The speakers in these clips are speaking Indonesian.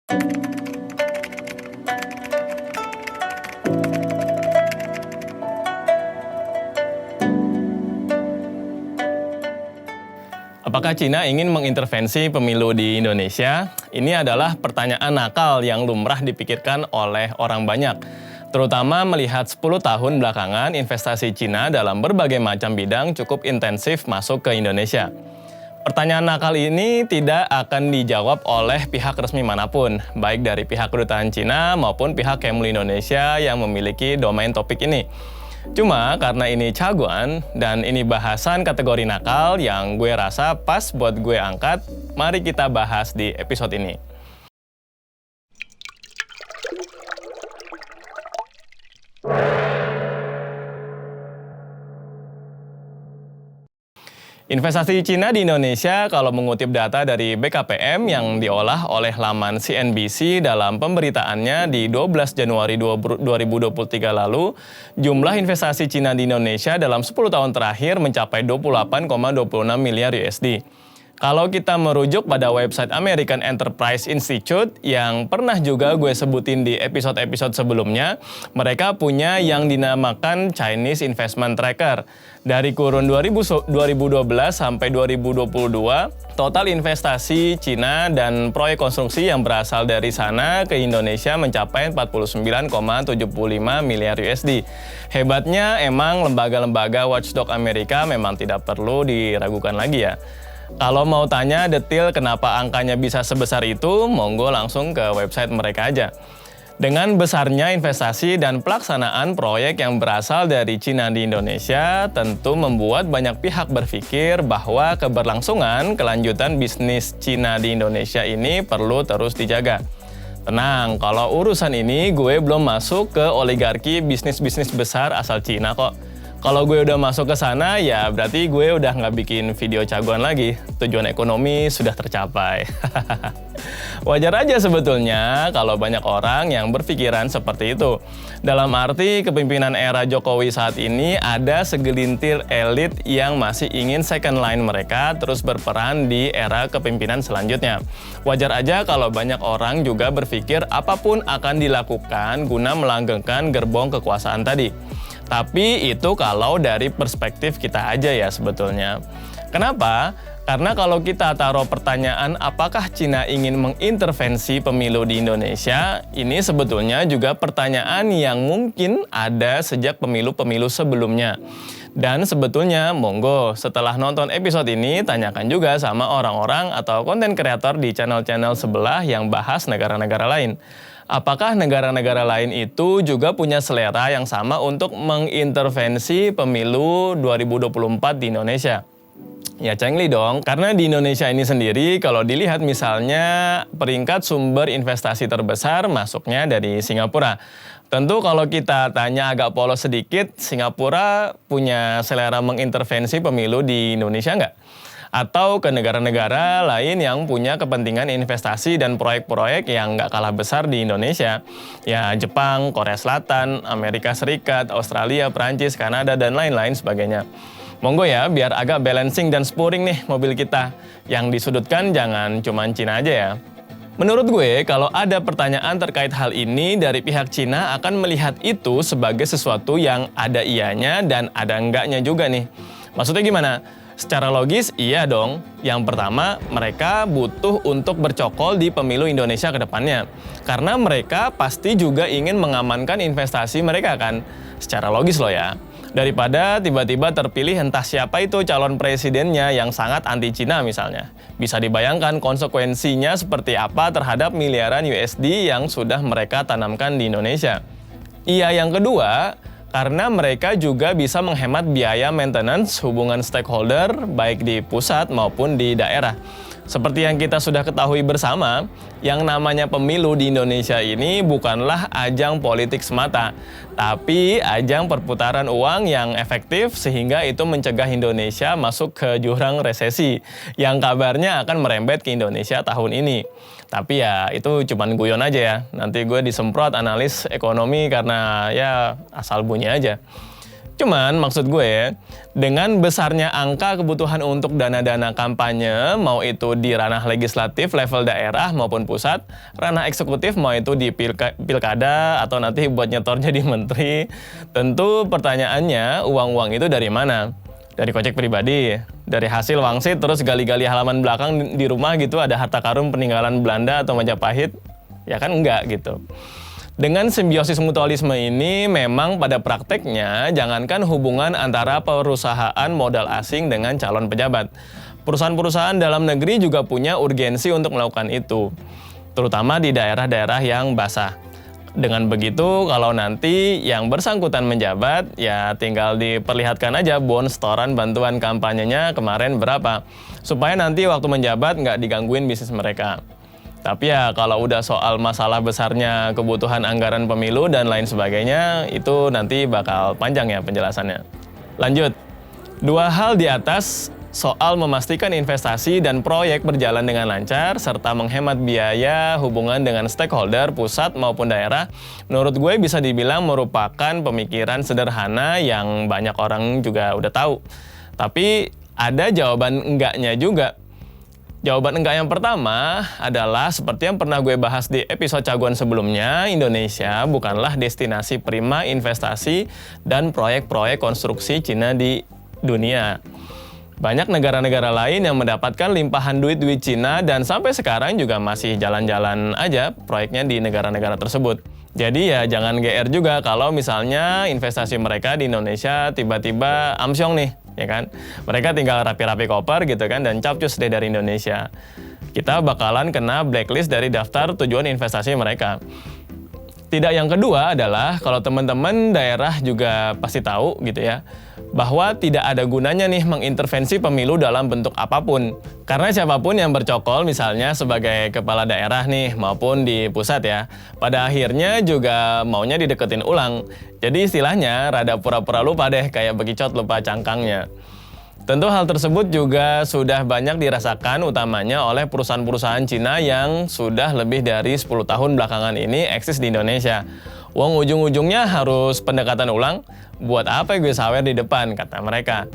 Apakah Cina ingin mengintervensi pemilu di Indonesia? Ini adalah pertanyaan nakal yang lumrah dipikirkan oleh orang banyak. Terutama melihat 10 tahun belakangan investasi Cina dalam berbagai macam bidang cukup intensif masuk ke Indonesia. Pertanyaan nakal ini tidak akan dijawab oleh pihak resmi manapun, baik dari pihak kedutaan Cina maupun pihak Kemlu Indonesia yang memiliki domain topik ini. Cuma karena ini caguan dan ini bahasan kategori nakal yang gue rasa pas buat gue angkat, mari kita bahas di episode ini. Investasi Cina di Indonesia kalau mengutip data dari BKPM yang diolah oleh laman CNBC dalam pemberitaannya di 12 Januari 2023 lalu, jumlah investasi Cina di Indonesia dalam 10 tahun terakhir mencapai 28,26 miliar USD. Kalau kita merujuk pada website American Enterprise Institute yang pernah juga gue sebutin di episode-episode sebelumnya, mereka punya yang dinamakan Chinese Investment Tracker. Dari kurun 2012 sampai 2022, total investasi Cina dan proyek konstruksi yang berasal dari sana ke Indonesia mencapai 49,75 miliar USD. Hebatnya emang lembaga-lembaga watchdog Amerika memang tidak perlu diragukan lagi ya. Kalau mau tanya detail kenapa angkanya bisa sebesar itu, monggo langsung ke website mereka aja. Dengan besarnya investasi dan pelaksanaan proyek yang berasal dari Cina di Indonesia, tentu membuat banyak pihak berpikir bahwa keberlangsungan kelanjutan bisnis Cina di Indonesia ini perlu terus dijaga. Tenang, kalau urusan ini gue belum masuk ke oligarki bisnis-bisnis besar asal Cina kok. Kalau gue udah masuk ke sana, ya berarti gue udah nggak bikin video caguan lagi. Tujuan ekonomi sudah tercapai. Wajar aja sebetulnya kalau banyak orang yang berpikiran seperti itu. Dalam arti kepemimpinan era Jokowi saat ini ada segelintir elit yang masih ingin second line mereka terus berperan di era kepemimpinan selanjutnya. Wajar aja kalau banyak orang juga berpikir apapun akan dilakukan guna melanggengkan gerbong kekuasaan tadi. Tapi itu kalau dari perspektif kita aja ya sebetulnya. Kenapa? Karena kalau kita taruh pertanyaan apakah Cina ingin mengintervensi pemilu di Indonesia, ini sebetulnya juga pertanyaan yang mungkin ada sejak pemilu-pemilu sebelumnya. Dan sebetulnya monggo setelah nonton episode ini tanyakan juga sama orang-orang atau konten kreator di channel-channel sebelah yang bahas negara-negara lain. Apakah negara-negara lain itu juga punya selera yang sama untuk mengintervensi pemilu 2024 di Indonesia? Ya cengli dong, karena di Indonesia ini sendiri kalau dilihat misalnya peringkat sumber investasi terbesar masuknya dari Singapura. Tentu kalau kita tanya agak polos sedikit, Singapura punya selera mengintervensi pemilu di Indonesia nggak? Atau ke negara-negara lain yang punya kepentingan investasi dan proyek-proyek yang nggak kalah besar di Indonesia. Ya Jepang, Korea Selatan, Amerika Serikat, Australia, Perancis, Kanada, dan lain-lain sebagainya. Monggo ya, biar agak balancing dan spuring nih mobil kita. Yang disudutkan jangan cuma Cina aja ya. Menurut gue, kalau ada pertanyaan terkait hal ini dari pihak Cina akan melihat itu sebagai sesuatu yang ada iyanya dan ada enggaknya juga nih. Maksudnya gimana? Secara logis, iya dong. Yang pertama, mereka butuh untuk bercokol di pemilu Indonesia ke depannya. Karena mereka pasti juga ingin mengamankan investasi mereka kan. Secara logis loh ya. Daripada tiba-tiba terpilih entah siapa itu calon presidennya yang sangat anti-Cina misalnya. Bisa dibayangkan konsekuensinya seperti apa terhadap miliaran USD yang sudah mereka tanamkan di Indonesia. Iya yang kedua, karena mereka juga bisa menghemat biaya maintenance hubungan stakeholder baik di pusat maupun di daerah. Seperti yang kita sudah ketahui bersama, yang namanya pemilu di Indonesia ini bukanlah ajang politik semata, tapi ajang perputaran uang yang efektif sehingga itu mencegah Indonesia masuk ke jurang resesi yang kabarnya akan merembet ke Indonesia tahun ini. Tapi ya itu cuman guyon aja ya, nanti gue disemprot analis ekonomi karena ya asal bunyi aja. Cuman maksud gue ya, dengan besarnya angka kebutuhan untuk dana-dana kampanye, mau itu di ranah legislatif level daerah maupun pusat, ranah eksekutif mau itu di pilkada atau nanti buat nyetor jadi menteri, tentu pertanyaannya uang-uang itu dari mana? Dari kocek pribadi, dari hasil wangsit terus gali-gali halaman belakang di rumah gitu ada harta karun peninggalan Belanda atau Majapahit? Ya kan enggak gitu. Dengan simbiosis mutualisme ini memang pada prakteknya jangankan hubungan antara perusahaan modal asing dengan calon pejabat. Perusahaan-perusahaan dalam negeri juga punya urgensi untuk melakukan itu, terutama di daerah-daerah yang basah. Dengan begitu, kalau nanti yang bersangkutan menjabat, ya tinggal diperlihatkan aja bon setoran bantuan kampanyenya kemarin berapa, supaya nanti waktu menjabat nggak digangguin bisnis mereka. Tapi ya kalau udah soal masalah besarnya kebutuhan anggaran pemilu dan lain sebagainya, itu nanti bakal panjang ya penjelasannya. Lanjut, 2 hal di atas soal memastikan investasi dan proyek berjalan dengan lancar, serta menghemat biaya hubungan dengan stakeholder pusat maupun daerah, menurut gue bisa dibilang merupakan pemikiran sederhana yang banyak orang juga udah tahu. Tapi ada jawaban enggaknya juga. Jawaban enggak yang pertama adalah seperti yang pernah gue bahas di episode Caguan sebelumnya, Indonesia bukanlah destinasi prima investasi dan proyek-proyek konstruksi Cina di dunia. Banyak negara-negara lain yang mendapatkan limpahan duit Cina dan sampai sekarang juga masih jalan-jalan aja proyeknya di negara-negara tersebut. Jadi ya jangan GR juga kalau misalnya investasi mereka di Indonesia tiba-tiba amsyong nih, ya kan? Mereka tinggal rapi-rapi koper gitu kan dan capcus deh dari Indonesia. Kita bakalan kena blacklist dari daftar tujuan investasi mereka. Tidak yang kedua adalah kalau teman-teman daerah juga pasti tahu gitu ya, bahwa tidak ada gunanya nih mengintervensi pemilu dalam bentuk apapun. Karena siapapun yang bercokol misalnya sebagai kepala daerah nih maupun di pusat ya, pada akhirnya juga maunya dideketin ulang. Jadi istilahnya rada pura-pura lupa deh kayak bekicot lupa cangkangnya. Tentu hal tersebut juga sudah banyak dirasakan utamanya oleh perusahaan-perusahaan Cina yang sudah lebih dari 10 tahun belakangan ini eksis di Indonesia. Wong ujung-ujungnya harus pendekatan ulang, buat apa gue sawer di depan, kata mereka.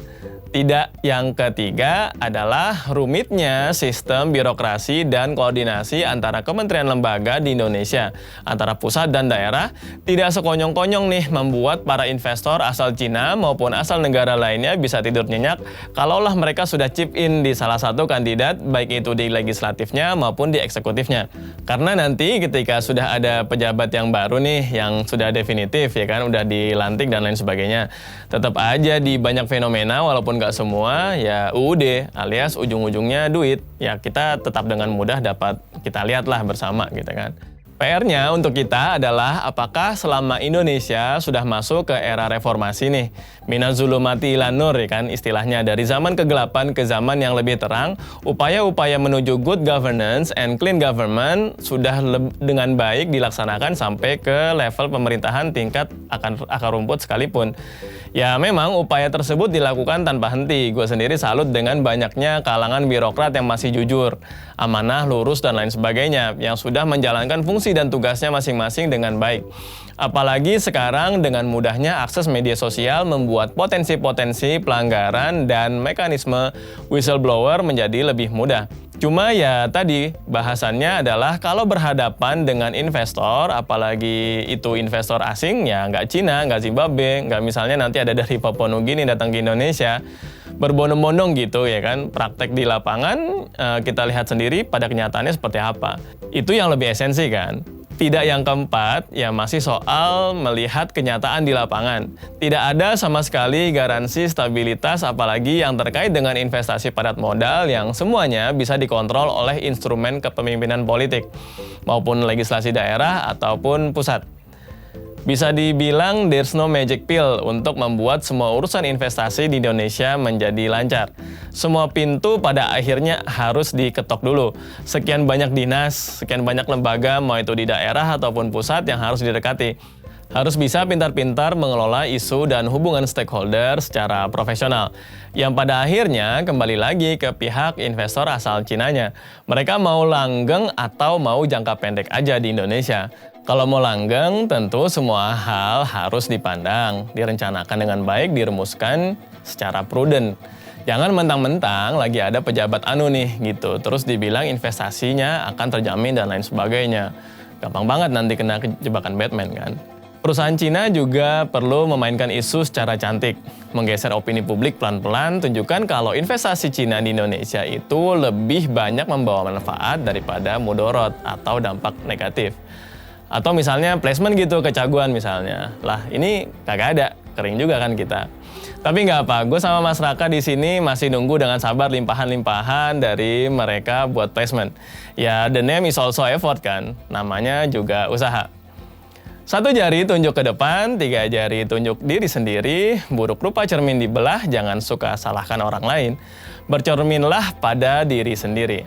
Tidak yang ketiga adalah rumitnya sistem birokrasi dan koordinasi antara kementerian lembaga di Indonesia, antara pusat dan daerah, tidak sekonyong-konyong nih membuat para investor asal Cina maupun asal negara lainnya bisa tidur nyenyak kalaulah mereka sudah chip in di salah satu kandidat, baik itu di legislatifnya maupun di eksekutifnya. Karena nanti ketika sudah ada pejabat yang baru nih, yang sudah definitif ya kan, udah dilantik dan lain sebagainya, tetap aja di banyak fenomena walaupun nggak semua ya UUD alias ujung-ujungnya duit ya kita tetap dengan mudah dapat kita lihatlah bersama gitu kan. PR-nya untuk kita adalah apakah selama Indonesia sudah masuk ke era reformasi nih, minazulumati ilan nur ya kan istilahnya, dari zaman kegelapan ke zaman yang lebih terang, upaya-upaya menuju good governance and clean government sudah dengan baik dilaksanakan sampai ke level pemerintahan tingkat akar rumput sekalipun. Ya memang upaya tersebut dilakukan tanpa henti. Gue sendiri salut dengan banyaknya kalangan birokrat yang masih jujur, amanah, lurus, dan lain sebagainya, yang sudah menjalankan fungsi dan tugasnya masing-masing dengan baik. Apalagi sekarang dengan mudahnya akses media sosial membuat potensi-potensi pelanggaran dan mekanisme whistleblower menjadi lebih mudah. Cuma ya tadi bahasannya adalah kalau berhadapan dengan investor, apalagi itu investor asing ya nggak Cina, nggak Zimbabwe, nggak misalnya nanti ada dari Papua Nugini datang ke Indonesia, berbondong-bondong gitu ya kan, praktek di lapangan kita lihat sendiri pada kenyataannya seperti apa. Itu yang lebih esensi kan. Tidak yang keempat, ya masih soal melihat kenyataan di lapangan. Tidak ada sama sekali garansi stabilitas apalagi yang terkait dengan investasi padat modal yang semuanya bisa dikontrol oleh instrumen kepemimpinan politik, maupun legislasi daerah ataupun pusat. Bisa dibilang there's no magic pill untuk membuat semua urusan investasi di Indonesia menjadi lancar. Semua pintu pada akhirnya harus diketok dulu. Sekian banyak dinas, sekian banyak lembaga, mau itu di daerah ataupun pusat yang harus didekati. Harus bisa pintar-pintar mengelola isu dan hubungan stakeholder secara profesional. Yang pada akhirnya kembali lagi ke pihak investor asal Cinanya. Mereka mau langgeng atau mau jangka pendek aja di Indonesia. Kalau mau langgeng, tentu semua hal harus dipandang, direncanakan dengan baik, dirumuskan secara prudent. Jangan mentang-mentang lagi ada pejabat anu nih gitu, terus dibilang investasinya akan terjamin dan lain sebagainya. Gampang banget nanti kena jebakan Batman kan. Perusahaan Cina juga perlu memainkan isu secara cantik, menggeser opini publik pelan-pelan, tunjukkan kalau investasi Cina di Indonesia itu lebih banyak membawa manfaat daripada mudorot atau dampak negatif. Atau misalnya placement gitu, kecaguan misalnya. Lah ini kagak ada, kering juga kan kita. Tapi nggak apa, gue sama Mas Raka di sini masih nunggu dengan sabar limpahan-limpahan dari mereka buat placement. Ya the name is also effort kan, namanya juga usaha. 1 jari tunjuk ke depan, 3 jari tunjuk diri sendiri, buruk rupa cermin dibelah, jangan suka salahkan orang lain. Bercerminlah pada diri sendiri.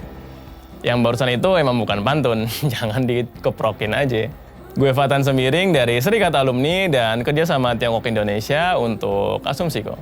Yang barusan itu emang bukan pantun, jangan dikeprokin aja. Gue Fatan Sembiring dari Serikat Alumni dan kerjasama Tiongkok Indonesia untuk Asumsiko.